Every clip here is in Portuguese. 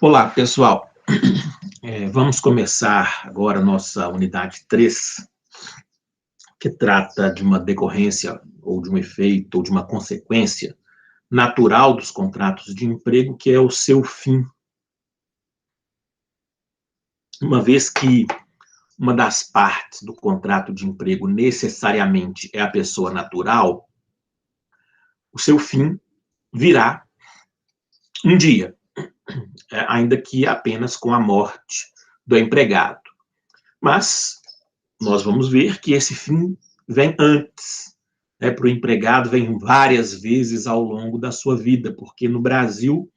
Olá, pessoal. Vamos começar agora a nossa unidade 3, que trata de uma decorrência, ou de um efeito, ou de uma consequência natural dos contratos de emprego, que é o seu fim. Uma vez que uma das partes do contrato de emprego necessariamente é a pessoa natural, o seu fim virá um dia, ainda que apenas com a morte do empregado. Mas nós vamos ver que esse fim vem antes. Para o empregado, vem várias vezes ao longo da sua vida, porque no Brasil,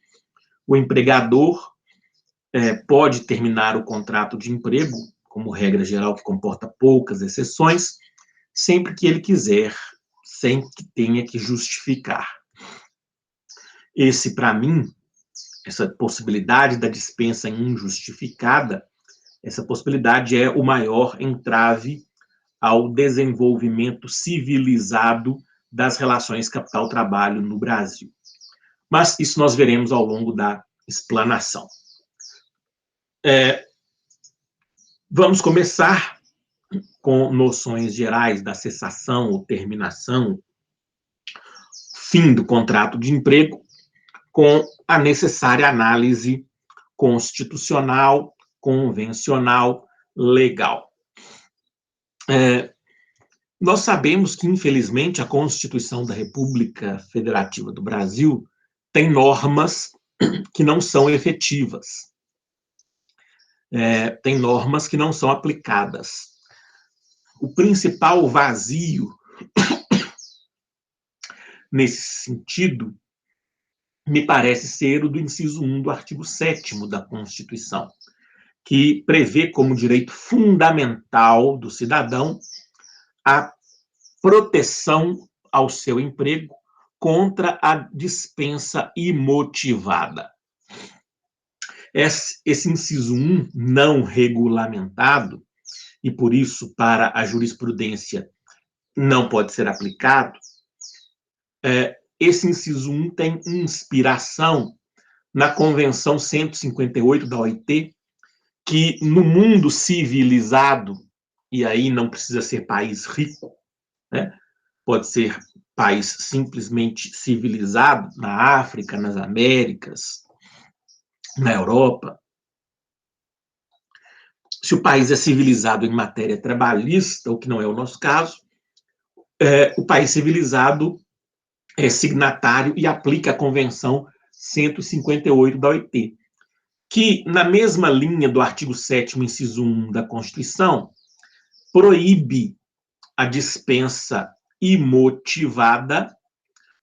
o empregador pode terminar o contrato de emprego, como regra geral, que comporta poucas exceções, sempre que ele quiser, sem que tenha que justificar. Para mim, essa possibilidade da dispensa injustificada, essa possibilidade é o maior entrave ao desenvolvimento civilizado das relações capital-trabalho no Brasil. Mas isso nós veremos ao longo da explanação. Vamos começar com noções gerais da cessação ou terminação, fim do contrato de emprego, com a necessária análise constitucional, convencional, legal. Nós sabemos que, infelizmente, a Constituição da República Federativa do Brasil tem normas que não são efetivas, tem normas que não são aplicadas. O principal vazio nesse sentido me parece ser o do inciso 1 do artigo 7º da Constituição, que prevê como direito fundamental do cidadão a proteção ao seu emprego contra a dispensa imotivada. Esse inciso 1 não regulamentado, e por isso para a jurisprudência não pode ser aplicado, esse inciso 1 tem inspiração na Convenção 158 da OIT, que no mundo civilizado, e aí não precisa ser país rico, pode ser país simplesmente civilizado, na África, nas Américas, na Europa. Se o país é civilizado em matéria trabalhista, o que não é o nosso caso, o país civilizado é signatário e aplica a Convenção 158 da OIT, que, na mesma linha do artigo 7º, inciso 1 da Constituição, proíbe a dispensa imotivada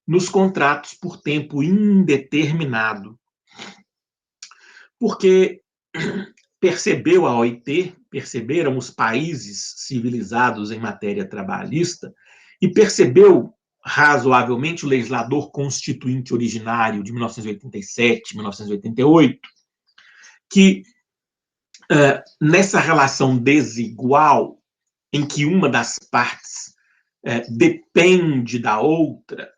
nos contratos por tempo indeterminado. Porque percebeu a OIT, perceberam os países civilizados em matéria trabalhista, e percebeu razoavelmente o legislador constituinte originário de 1987, 1988, que nessa relação desigual, em que uma das partes depende da outra,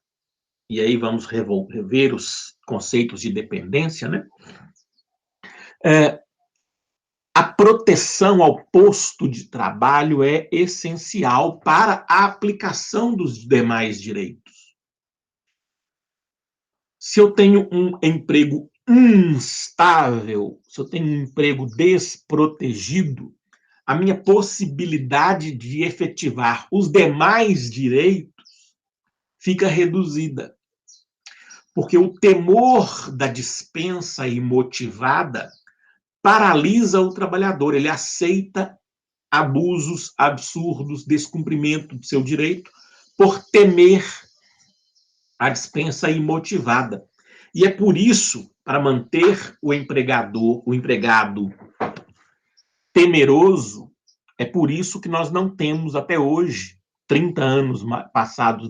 e aí vamos rever os conceitos de dependência, a proteção ao posto de trabalho é essencial para a aplicação dos demais direitos. Se eu tenho um emprego instável, se eu tenho um emprego desprotegido, a minha possibilidade de efetivar os demais direitos fica reduzida. Porque o temor da dispensa imotivada paralisa o trabalhador, ele aceita abusos absurdos, descumprimento do seu direito, por temer a dispensa imotivada. E é por isso, para manter o empregado temeroso, é por isso que nós não temos até hoje, 30 anos passados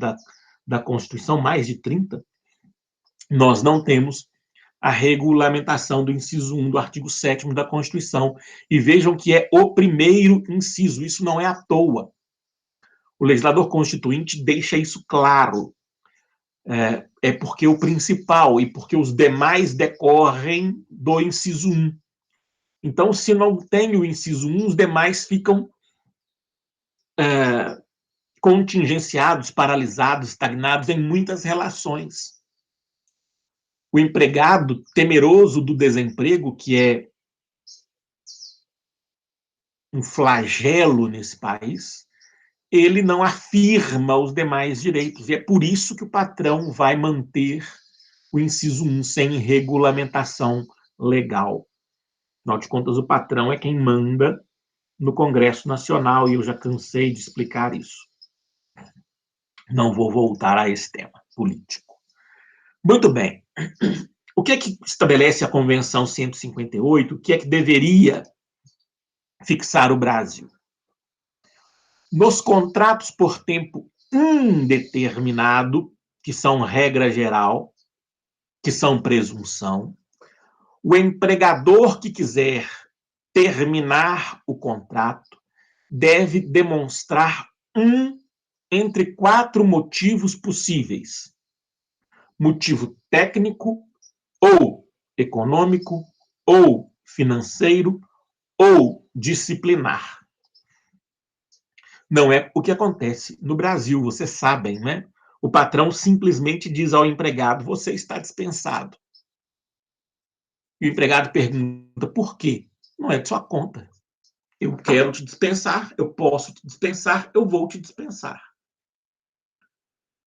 da Constituição, mais de 30, nós não temos a regulamentação do inciso 1 do artigo 7º da Constituição. E vejam que é o primeiro inciso, isso não é à toa. O legislador constituinte deixa isso claro. é porque o principal e porque os demais decorrem do inciso 1. Então, se não tem o inciso 1, os demais ficam contingenciados, paralisados, estagnados em muitas relações. O empregado temeroso do desemprego, que é um flagelo nesse país, ele não afirma os demais direitos. E é por isso que o patrão vai manter o inciso 1 sem regulamentação legal. Afinal de contas, o patrão é quem manda no Congresso Nacional, e eu já cansei de explicar isso. Não vou voltar a esse tema político. Muito bem. O que é que estabelece a Convenção 158? O que é que deveria fixar o Brasil? Nos contratos por tempo indeterminado, que são regra geral, que são presunção, o empregador que quiser terminar o contrato deve demonstrar entre 4 motivos possíveis: motivo técnico, ou econômico, ou financeiro, ou disciplinar. Não é o que acontece no Brasil, vocês sabem, né? O patrão simplesmente diz ao empregado: você está dispensado. E o empregado pergunta: por quê? Não é de sua conta. Eu quero te dispensar, eu posso te dispensar, eu vou te dispensar.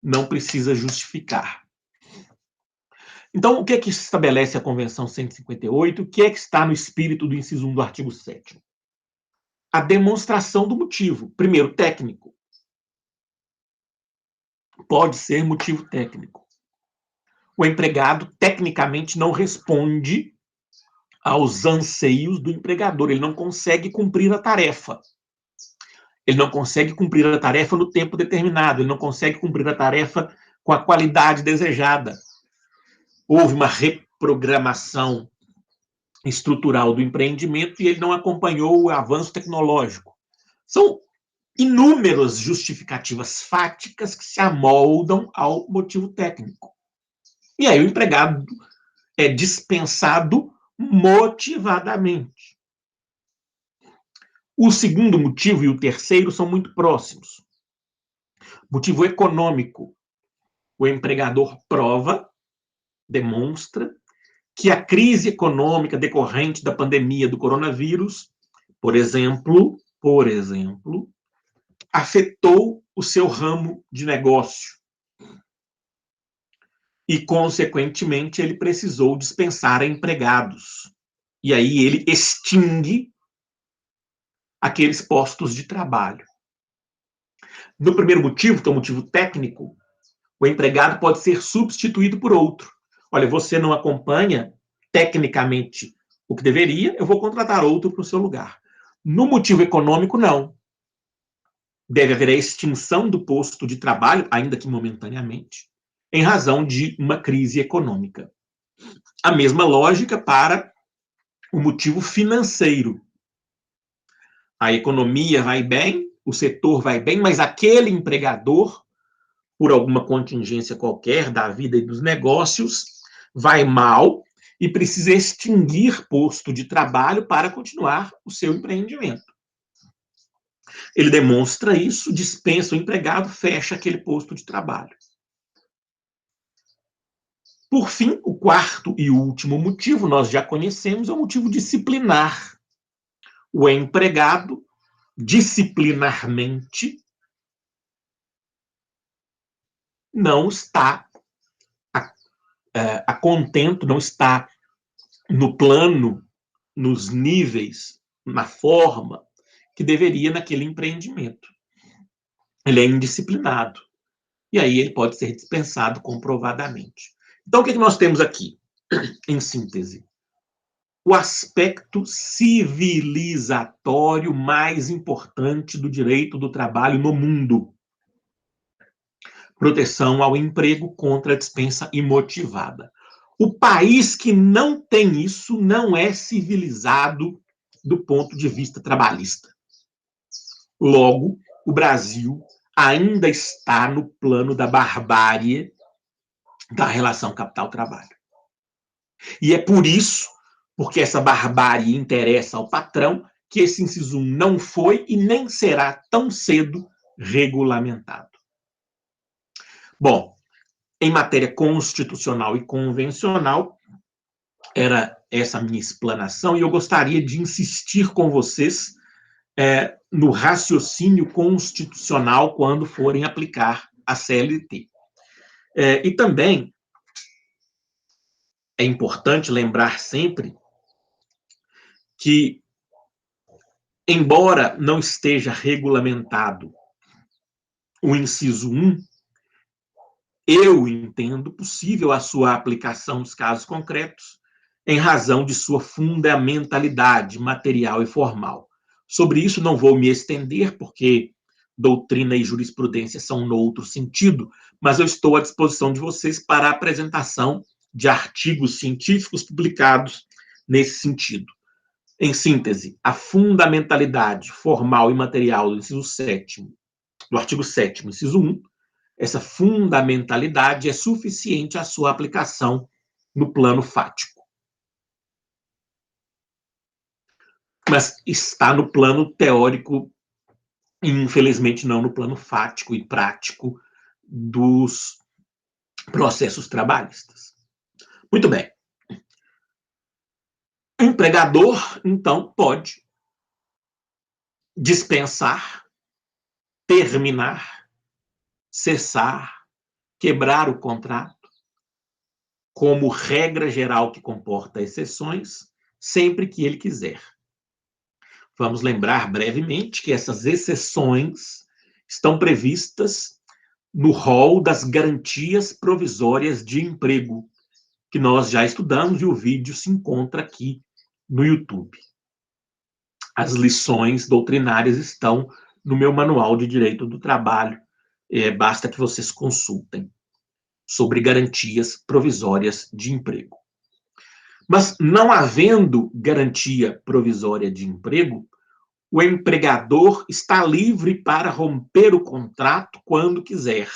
Não precisa justificar. Então, o que é que estabelece a Convenção 158? O que é que está no espírito do inciso 1 do artigo 7º? A demonstração do motivo. Primeiro, técnico. Pode ser motivo técnico. O empregado, tecnicamente, não responde aos anseios do empregador. Ele não consegue cumprir a tarefa. Ele não consegue cumprir a tarefa no tempo determinado. Ele não consegue cumprir a tarefa com a qualidade desejada. Houve uma reprogramação estrutural do empreendimento e ele não acompanhou o avanço tecnológico. São inúmeras justificativas fáticas que se amoldam ao motivo técnico. E aí o empregado é dispensado motivadamente. O segundo motivo e o terceiro são muito próximos. Motivo econômico. O empregador prova, demonstra, que a crise econômica decorrente da pandemia do coronavírus, por exemplo, afetou o seu ramo de negócio. E, consequentemente, ele precisou dispensar empregados. E aí ele extingue aqueles postos de trabalho. No primeiro motivo, que é o motivo técnico, o empregado pode ser substituído por outro. Olha, você não acompanha tecnicamente o que deveria, eu vou contratar outro para o seu lugar. No motivo econômico, não. Deve haver a extinção do posto de trabalho, ainda que momentaneamente, em razão de uma crise econômica. A mesma lógica para o motivo financeiro. A economia vai bem, o setor vai bem, mas aquele empregador, por alguma contingência qualquer da vida e dos negócios, vai mal e precisa extinguir posto de trabalho para continuar o seu empreendimento. Ele demonstra isso, dispensa o empregado, fecha aquele posto de trabalho. Por fim, o quarto e último motivo, nós já conhecemos, é o motivo disciplinar. O empregado, disciplinarmente, não está a contento, não está no plano, nos níveis, na forma que deveria naquele empreendimento. Ele é indisciplinado. E aí ele pode ser dispensado comprovadamente. Então, o que nós temos aqui, em síntese? O aspecto civilizatório mais importante do direito do trabalho no mundo. Proteção ao emprego contra a dispensa imotivada. O país que não tem isso não é civilizado do ponto de vista trabalhista. Logo, o Brasil ainda está no plano da barbárie da relação capital-trabalho. E é por isso, porque essa barbárie interessa ao patrão, que esse inciso 1 não foi e nem será tão cedo regulamentado. Bom, em matéria constitucional e convencional, era essa a minha explanação, e eu gostaria de insistir com vocês no raciocínio constitucional quando forem aplicar a CLT. E também é importante lembrar sempre que, embora não esteja regulamentado o inciso 1, eu entendo possível a sua aplicação nos casos concretos, em razão de sua fundamentalidade material e formal. Sobre isso não vou me estender, porque doutrina e jurisprudência são no outro sentido, mas eu estou à disposição de vocês para a apresentação de artigos científicos publicados nesse sentido. Em síntese, a fundamentalidade formal e material do inciso 7º, do artigo 7º, inciso 1, essa fundamentalidade é suficiente à sua aplicação no plano fático. Mas está no plano teórico, e infelizmente não no plano fático e prático dos processos trabalhistas. Muito bem. O empregador, então, pode dispensar, terminar, cessar, quebrar o contrato, como regra geral que comporta exceções, sempre que ele quiser. Vamos lembrar brevemente que essas exceções estão previstas no rol das garantias provisórias de emprego, que nós já estudamos e o vídeo se encontra aqui no YouTube. As lições doutrinárias estão no meu manual de Direito do Trabalho, basta que vocês consultem, sobre garantias provisórias de emprego. Mas, não havendo garantia provisória de emprego, o empregador está livre para romper o contrato quando quiser.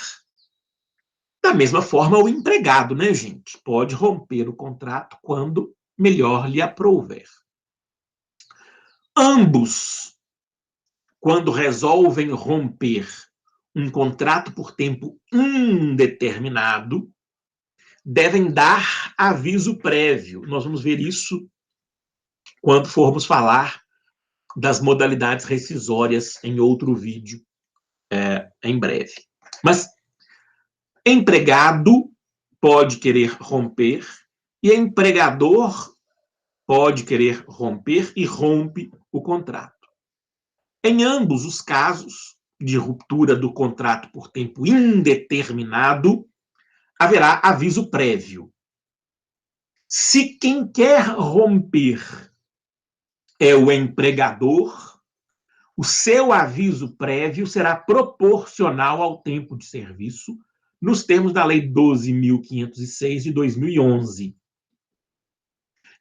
Da mesma forma, o empregado, né, gente? Pode romper o contrato quando melhor lhe aprouver. Ambos, quando resolvem romper um contrato por tempo indeterminado, devem dar aviso prévio. Nós vamos ver isso quando formos falar das modalidades rescisórias em outro vídeo, em breve. Mas empregado pode querer romper e empregador pode querer romper e rompe o contrato. Em ambos os casos de ruptura do contrato por tempo indeterminado, haverá aviso prévio. Se quem quer romper é o empregador, o seu aviso prévio será proporcional ao tempo de serviço, nos termos da Lei 12.506 de 2011.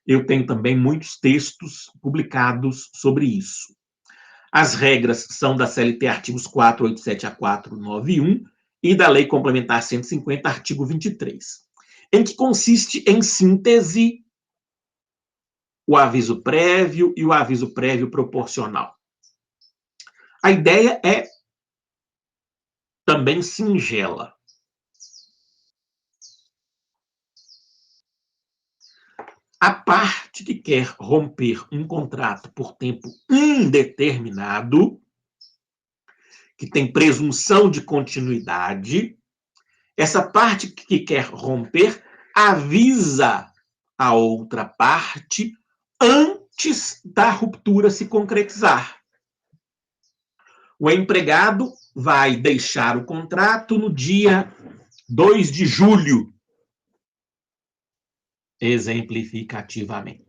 Eu tenho também muitos textos publicados sobre isso. As regras são da CLT, artigos 487 a 491, e da Lei Complementar 150, artigo 23, em que consiste, em síntese, o aviso prévio e o aviso prévio proporcional. A ideia é também singela. A parte que quer romper um contrato por tempo indeterminado, que tem presunção de continuidade, essa parte que quer romper avisa a outra parte antes da ruptura se concretizar. O empregado vai deixar o contrato no dia 2 de julho, exemplificativamente.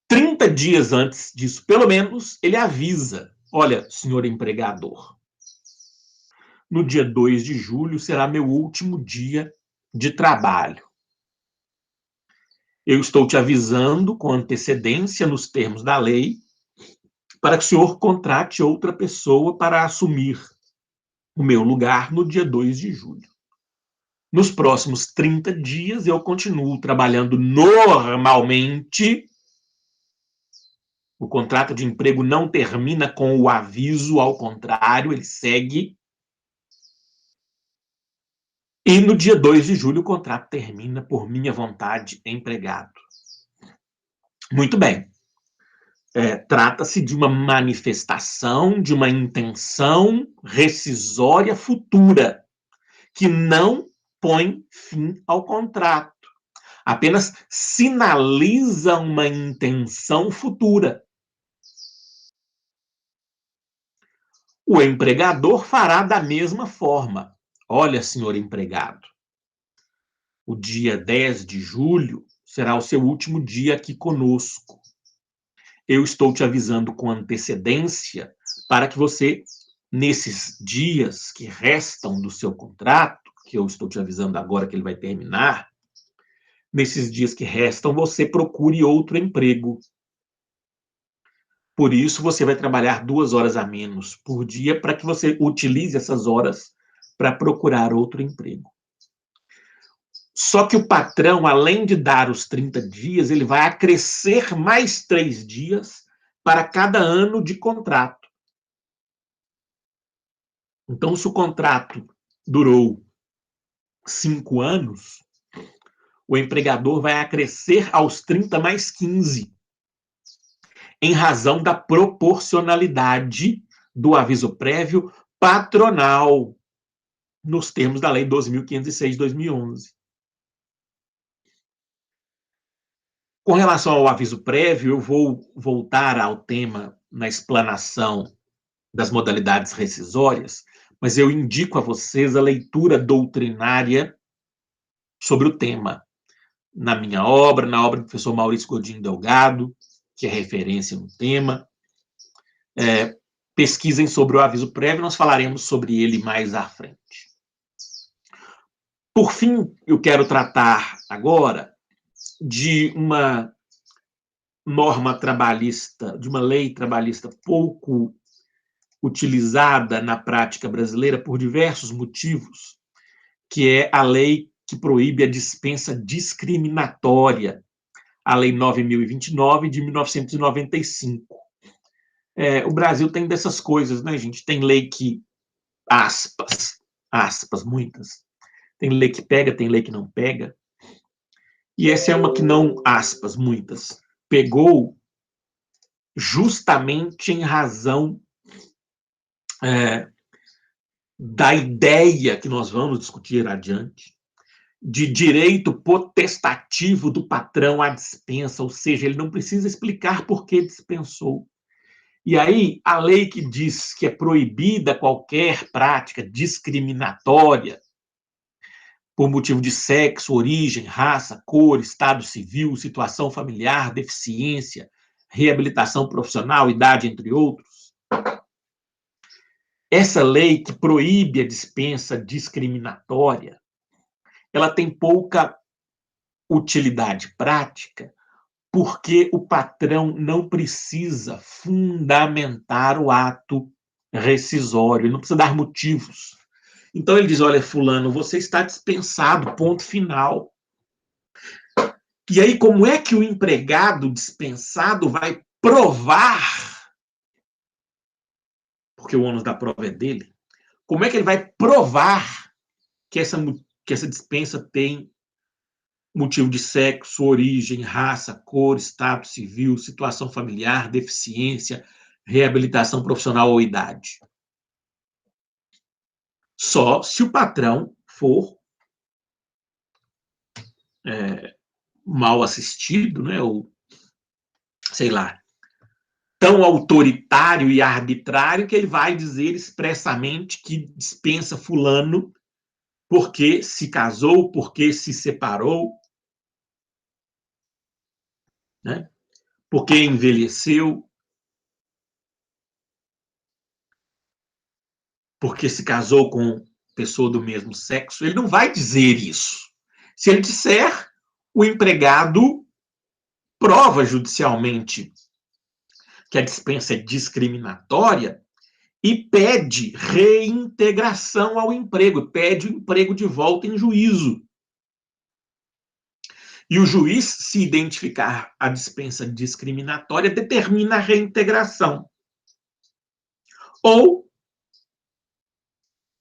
30 dias antes disso, pelo menos, ele avisa: olha, senhor empregador, no dia 2 de julho será meu último dia de trabalho. Eu estou te avisando com antecedência, nos termos da lei, para que o senhor contrate outra pessoa para assumir o meu lugar no dia 2 de julho. Nos próximos 30 dias, eu continuo trabalhando normalmente. O contrato de emprego não termina com o aviso, ao contrário, ele segue. E no dia 2 de julho, o contrato termina por minha vontade, empregado. Muito bem. Trata-se de uma manifestação, de uma intenção rescisória futura, que não põe fim ao contrato, apenas sinaliza uma intenção futura. O empregador fará da mesma forma. Olha, senhor empregado, o dia 10 de julho será o seu último dia aqui conosco. Eu estou te avisando com antecedência para que você, nesses dias que restam do seu contrato, que eu estou te avisando agora que ele vai terminar, nesses dias que restam, você procure outro emprego. Por isso, você vai trabalhar 2 horas a menos por dia para que você utilize essas horas para procurar outro emprego. Só que o patrão, além de dar os 30 dias, ele vai acrescer mais 3 dias para cada ano de contrato. Então, se o contrato durou 5 anos, o empregador vai acrescer aos 30 mais 15, em razão da proporcionalidade do aviso prévio patronal, nos termos da Lei 12.506 de 2011. Com relação ao aviso prévio, eu vou voltar ao tema na explanação das modalidades rescisórias, mas eu indico a vocês a leitura doutrinária sobre o tema, na minha obra, na obra do professor Maurício Godinho Delgado, que é referência no tema. Pesquisem sobre o aviso prévio, nós falaremos sobre ele mais à frente. Por fim, eu quero tratar agora de uma norma trabalhista, de uma lei trabalhista pouco utilizada na prática brasileira por diversos motivos, que é a lei que proíbe a dispensa discriminatória, a Lei 9.029 de 1995. O Brasil tem dessas coisas, né, gente? Tem lei que, aspas, muitas, tem lei que pega, tem lei que não pega, e essa é uma que não, aspas, muitas, pegou justamente em razão da ideia que nós vamos discutir adiante, de direito potestativo do patrão à dispensa, ou seja, ele não precisa explicar por que dispensou. E aí, a lei que diz que é proibida qualquer prática discriminatória por motivo de sexo, origem, raça, cor, estado civil, situação familiar, deficiência, reabilitação profissional, idade, entre outros. Essa lei que proíbe a dispensa discriminatória, ela tem pouca utilidade prática, porque o patrão não precisa fundamentar o ato rescisório, ele não precisa dar motivos. Então ele diz, olha, fulano, você está dispensado, ponto final. E aí, como é que o empregado dispensado vai provar, porque o ônus da prova é dele, como é que ele vai provar que essa dispensa tem motivo de sexo, origem, raça, cor, estado civil, situação familiar, deficiência, reabilitação profissional ou idade? Só se o patrão for mal assistido, né, ou, sei lá, tão autoritário e arbitrário que ele vai dizer expressamente que dispensa fulano porque se casou, porque se separou, né, porque envelheceu, porque se casou com pessoa do mesmo sexo. Ele não vai dizer isso. Se ele disser, o empregado prova judicialmente que a dispensa é discriminatória e pede reintegração ao emprego, pede o emprego de volta em juízo. E o juiz, se identificar a dispensa discriminatória, determina a reintegração. Ou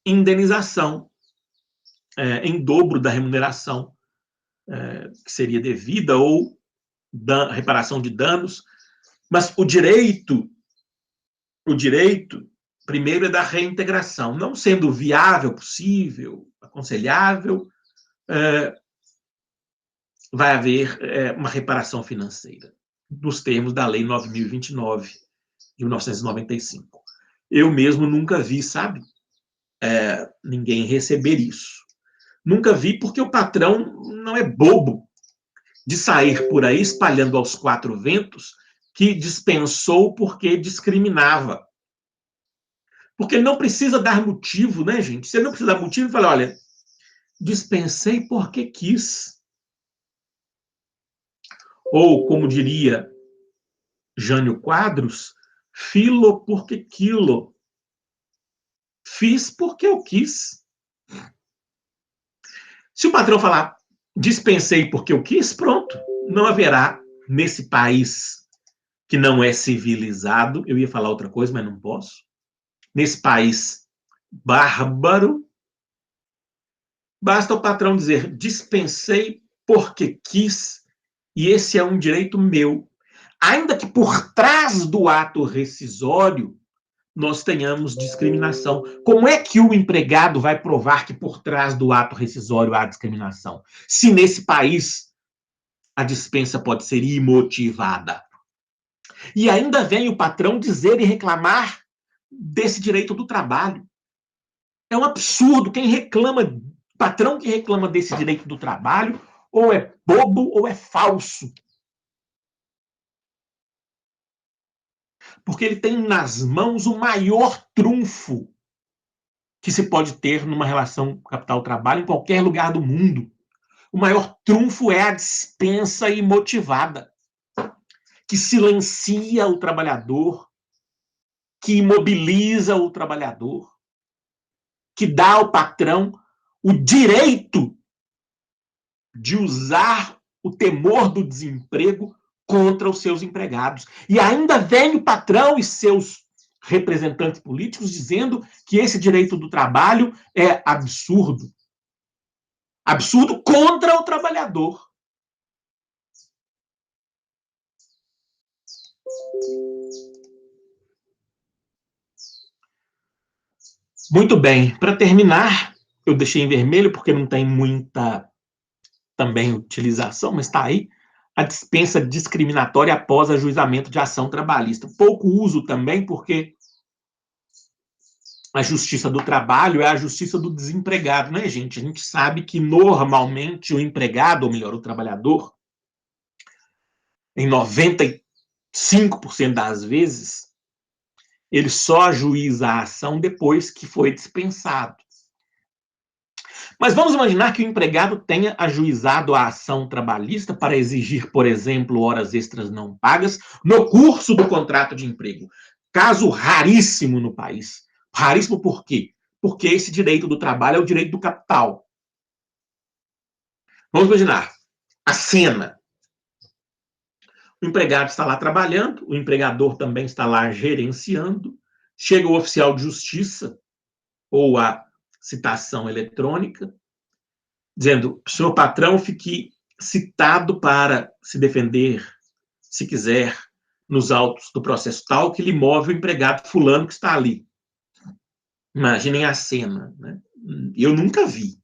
indenização em dobro da remuneração que seria devida, ou reparação de danos. Mas o direito, primeiro, é da reintegração. Não sendo viável, possível, aconselhável, vai haver uma reparação financeira, nos termos da Lei 9.029, de 1995. Eu mesmo nunca vi, sabe, ninguém receber isso. Nunca vi, porque o patrão não é bobo de sair por aí espalhando aos quatro ventos que dispensou porque discriminava. Porque ele não precisa dar motivo, né, gente? Se ele não precisa dar motivo, ele fala, olha, dispensei porque quis. Ou, como diria Jânio Quadros, filo porque quilo. Fiz porque eu quis. Se o patrão falar, dispensei porque eu quis, pronto. Não haverá, nesse país que não é civilizado, eu ia falar outra coisa, mas não posso, nesse país bárbaro, basta o patrão dizer, dispensei porque quis, e esse é um direito meu. Ainda que por trás do ato rescisório nós tenhamos discriminação. Como é que o empregado vai provar que por trás do ato rescisório há discriminação? Se nesse país a dispensa pode ser imotivada. E ainda vem o patrão dizer e reclamar desse direito do trabalho. É um absurdo. Quem reclama, patrão que reclama desse direito do trabalho, ou é bobo ou é falso. Porque ele tem nas mãos o maior trunfo que se pode ter numa relação capital-trabalho em qualquer lugar do mundo. O maior trunfo é a dispensa imotivada, que silencia o trabalhador, que imobiliza o trabalhador, que dá ao patrão o direito de usar o temor do desemprego contra os seus empregados. E ainda vem o patrão e seus representantes políticos dizendo que esse direito do trabalho é absurdo. Absurdo contra o trabalhador. Muito bem. Para terminar, eu deixei em vermelho porque não tem muita também utilização, mas está aí, a dispensa discriminatória após ajuizamento de ação trabalhista. Pouco uso também, porque a justiça do trabalho é a justiça do desempregado, né, gente? A gente sabe que, normalmente, o empregado, ou melhor, o trabalhador, em 95% das vezes, ele só ajuiza a ação depois que foi dispensado. Mas vamos imaginar que o empregado tenha ajuizado a ação trabalhista para exigir, por exemplo, horas extras não pagas no curso do contrato de emprego. Caso raríssimo no país. Raríssimo por quê? Porque esse direito do trabalho é o direito do capital. Vamos imaginar a cena. O empregado está lá trabalhando, o empregador também está lá gerenciando, chega o oficial de justiça, ou a citação eletrônica, dizendo, senhor patrão, fique citado para se defender, se quiser, nos autos do processo tal, que lhe move o empregado fulano que está ali. Imaginem a cena, né? Eu nunca vi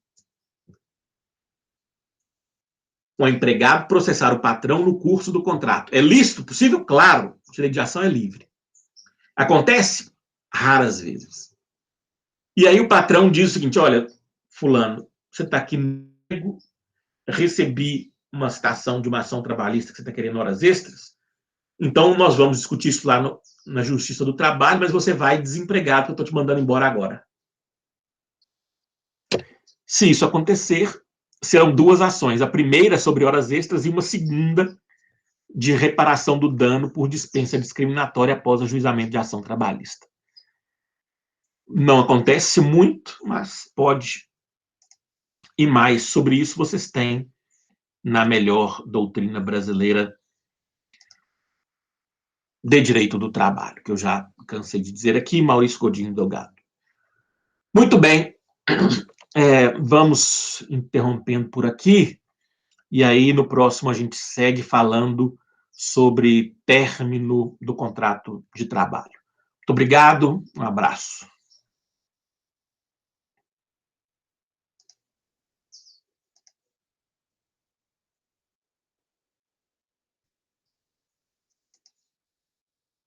um empregado processar o patrão no curso do contrato. É lícito? Possível? Claro. O direito de ação é livre. Acontece? Raras vezes. E aí o patrão diz o seguinte, olha, fulano, você está aqui no emprego, recebi uma citação de uma ação trabalhista que você está querendo horas extras, então nós vamos discutir isso lá na Justiça do Trabalho, mas você vai desempregado, que eu estou te mandando embora agora. Se isso acontecer, serão duas ações. A primeira sobre horas extras e uma segunda de reparação do dano por dispensa discriminatória após ajuizamento de ação trabalhista. Não acontece muito, mas pode. E mais sobre isso vocês têm na melhor doutrina brasileira de direito do trabalho, que eu já cansei de dizer aqui, Maurício Godinho Delgado. Muito bem, vamos interrompendo por aqui, e aí no próximo a gente segue falando sobre término do contrato de trabalho. Muito obrigado, um abraço.